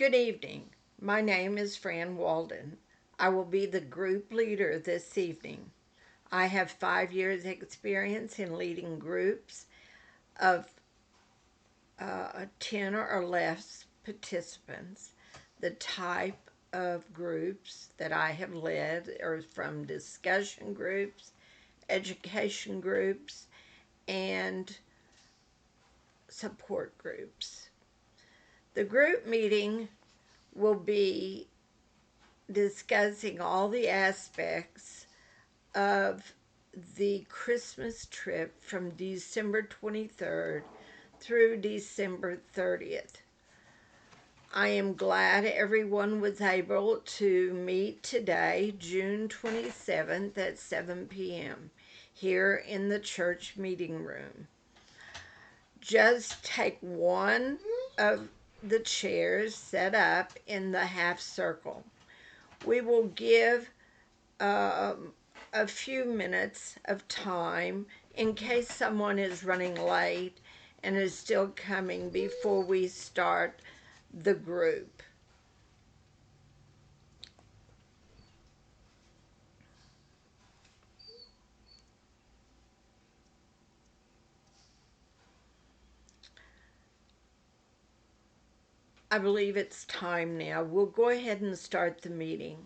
Good evening. My name is Fran Walden. I will be the group leader this evening. I have 5 years' experience in leading groups of 10 or less participants. The type of groups that I have led are from discussion groups, education groups, and support groups. The group meeting will be discussing all the aspects of the Christmas trip from December 23rd through December 30th. I am glad everyone was able to meet today, June 27th at 7 p.m. here in the church meeting room. Just take one of the chairs set up in the half circle. We will give a few minutes of time in case someone is running late and is still coming before we start the group. I believe it's time now. We'll go ahead and start the meeting.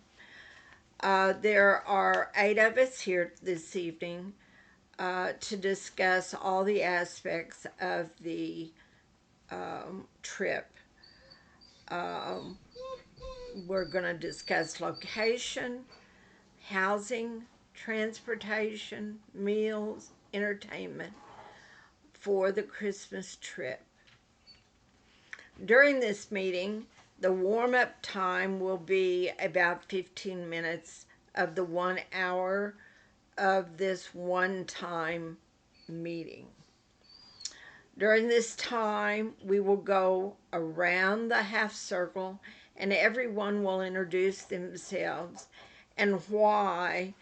There are 8 of us here this evening to discuss all the aspects of the trip. Um, we're going to discuss location, housing, transportation, meals, entertainment for the Christmas trip. During this meeting, the warm-up time will be about 15 minutes of the 1 hour of this one-time meeting. During this time, we will go around the half circle and everyone will introduce themselves and why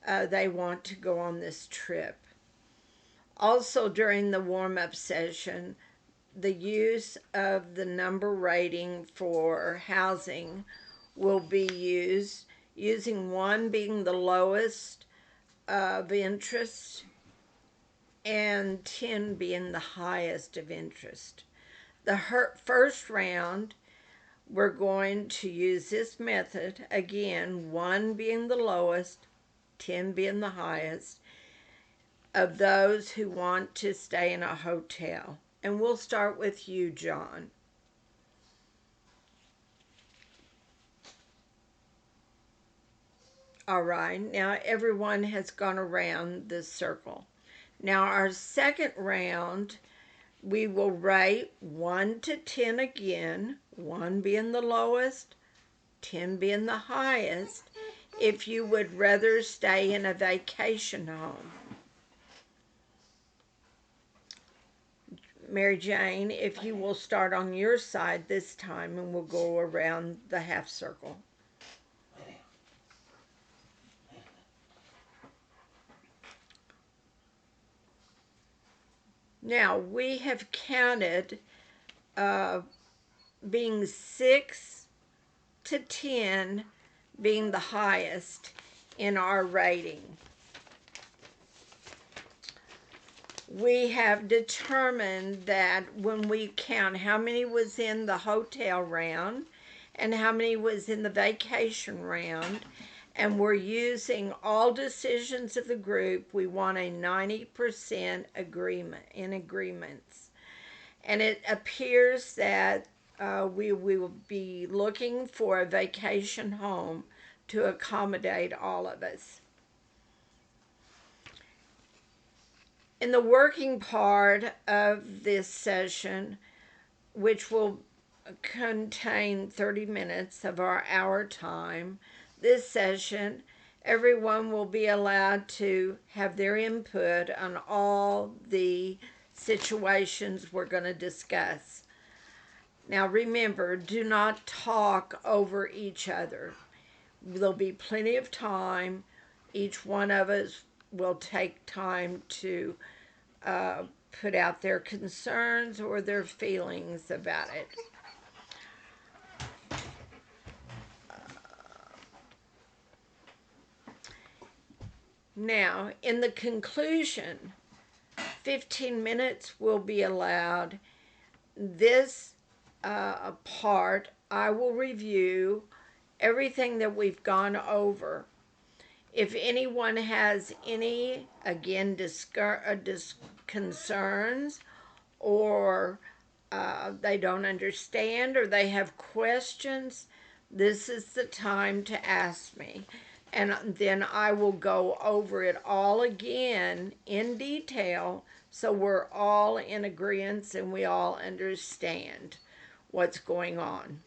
they want to go on this trip. Also, during the warm-up session, the use of the number rating for housing will be used, using 1 being the lowest of interest and 10 being the highest of interest. The first round, we're going to use this method, again, 1 being the lowest, 10 being the highest, of those who want to stay in a hotel. And we'll start with you, John. All right, now everyone has gone around this circle. Now our second round, we will rate 1 to 10 again, 1 being the lowest, 10 being the highest, if you would rather stay in a vacation home. Mary Jane, if you will start on your side this time and we'll go around the half circle. Now, we have counted being 6 to 10 being the highest in our rating. We have determined that when we count how many was in the hotel round and how many was in the vacation round, and we're using all decisions of the group, we want a 90% agreement in agreements. And it appears that we will be looking for a vacation home to accommodate all of us. In the working part of this session, which will contain 30 minutes of our hour time, this session, everyone will be allowed to have their input on all the situations we're going to discuss. Now remember, do not talk over each other. There'll be plenty of time. Each one of us will take time to put out their concerns or their feelings about it. Now, in the conclusion, 15 minutes will be allowed. This part, I will review everything that we've gone over. If anyone has any, again, concerns, or they don't understand, or they have questions, this is the time to ask me. And then I will go over it all again in detail so we're all in agreement and we all understand what's going on.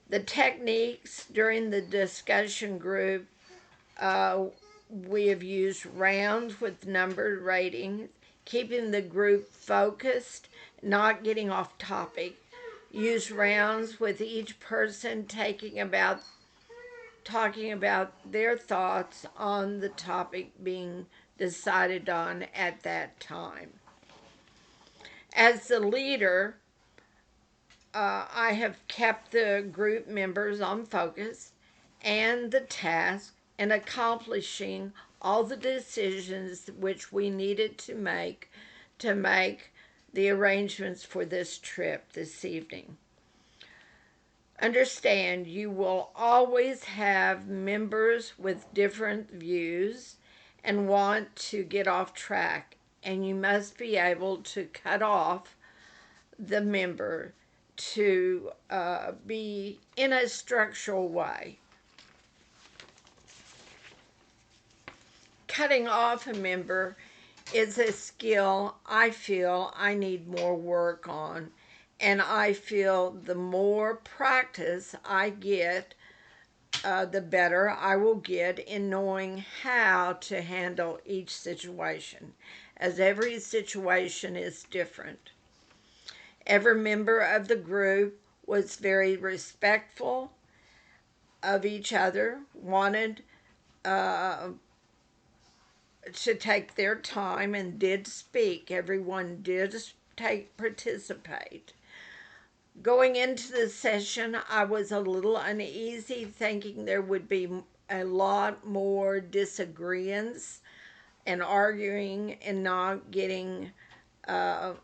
The techniques during the discussion group, we have used rounds with numbered ratings, keeping the group focused, not getting off topic. Use rounds with each person talking about their thoughts on the topic being decided on at that time. As the leader, I have kept the group members on focus and the task and accomplishing all the decisions which we needed to make the arrangements for this trip this evening. Understand, you will always have members with different views and want to get off track, and you must be able to cut off the member to be in a structural way. Cutting off a member is a skill I feel I need more work on, and I feel the more practice I get, the better I will get in knowing how to handle each situation, as every situation is different. Every member of the group was very respectful of each other, wanted to take their time, and did speak. Everyone did participate. Going into the session, I was a little uneasy, thinking there would be a lot more disagreements and arguing and not getting a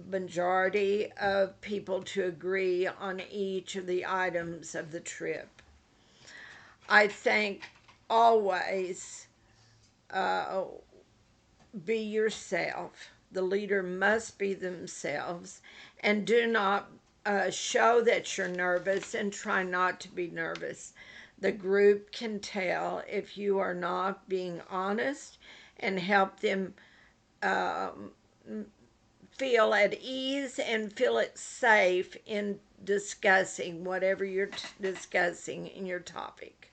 majority of people to agree on each of the items of the trip. I think always be yourself. The leader must be themselves, and do not show that you're nervous, and try not to be nervous. The group can tell if you are not being honest, and help them feel at ease and feel it safe in discussing whatever you're discussing in your topic.